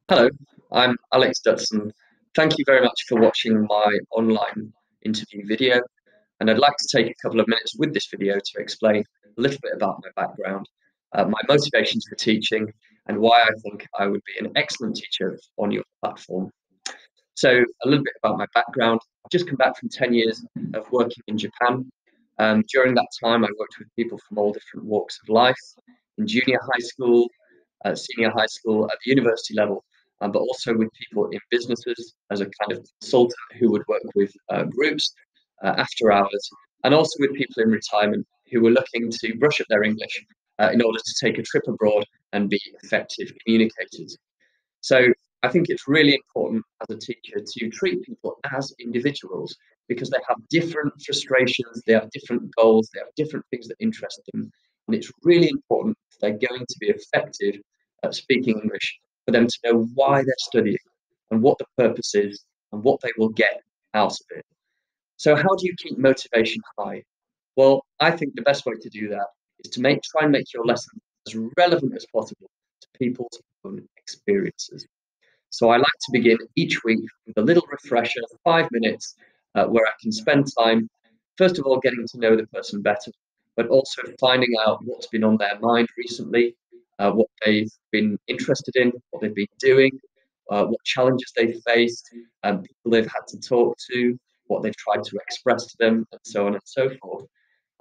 Hello, I'm Alex Dutson. Thank you very much for watching my online interview video. And I'd like to take a couple of minutes with this video to explain a little bit about my background, my motivations for teaching, and why I think I would be an excellent teacher on your platform. So, a little bit about my background. I've just come back from 10 years of working in Japan. During that time, I worked with people from all different walks of life in junior high school, senior high school, at the university level, but also with people in businesses as a kind of consultant who would work with groups after hours, and also with people in retirement who were looking to brush up their English in order to take a trip abroad and be effective communicators. So I think it's really important as a teacher to treat people as individuals because they have different frustrations, they have different goals, they have different things that interest them. And it's really important if they're going to be effective at speaking English for them to know why they're studying and what the purpose is and what they will get out of it. So how do you keep motivation high? Well, I think the best way to do that is to try and make your lesson as relevant as possible to people's own experiences. So I like to begin each week with a little refresher, 5 minutes, where I can spend time, first of all, getting to know the person better, but also finding out what's been on their mind recently, what they've been interested in, what they've been doing, what challenges they've faced, people they've had to talk to, what they've tried to express to them, and so on and so forth.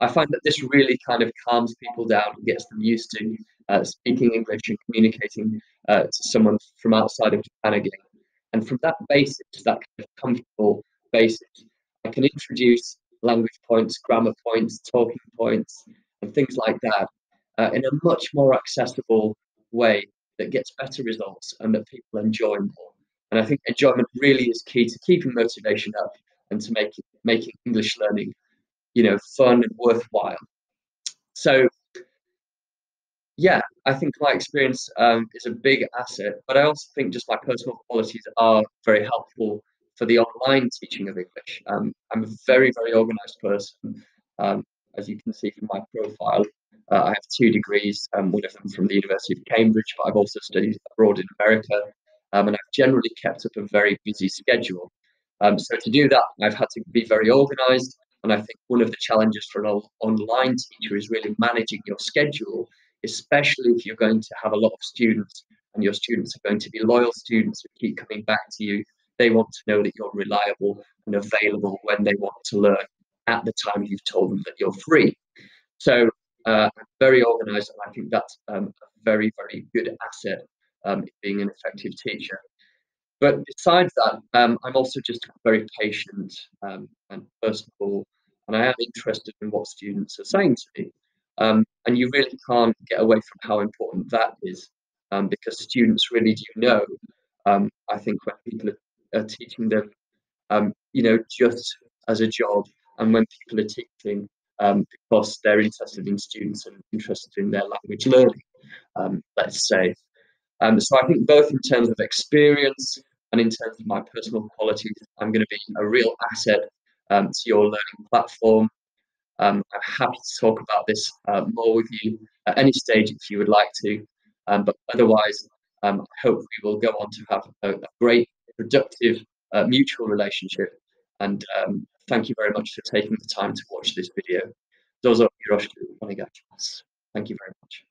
I find that this really kind of calms people down and gets them used to speaking English and communicating to someone from outside of Japan again. And from that basis, that kind of comfortable basis, I can introduce language points, grammar points, talking points, and things like that in a much more accessible way that gets better results and that people enjoy more. And I think enjoyment really is key to keeping motivation up and to making English learning, fun and worthwhile. So yeah, I think my experience is a big asset, but I also think just my personal qualities are very helpful for the online teaching of English. I'm a very, very organized person. Um, as you can see from my profile, I have 2 degrees, one of them from the University of Cambridge, but I've also studied abroad in America, and I've generally kept up a very busy schedule. So to do that, I've had to be very organized, and I think one of the challenges for an online teacher is really managing your schedule, especially if you're going to have a lot of students and your students are going to be loyal students who keep coming back to you. They want to know that you're reliable and available when they want to learn at the time you've told them that you're free. So I'm very organized, and I think that's a very, very good asset in being an effective teacher. But besides that, I'm also just very patient and personable, and I am interested in what students are saying to me. And you really can't get away from how important that is, because students really do know. I think when people are teaching them, just as a job, and when people are teaching because they're interested in students and interested in their language learning, let's say. So I think both in terms of experience and in terms of my personal qualities, I'm going to be a real asset to your learning platform. I'm happy to talk about this more with you at any stage if you would like to. But otherwise, I hope we will go on to have a great, productive, mutual relationship. And thank you very much for taking the time to watch this video. どうぞよろしくお願いします. Thank you very much.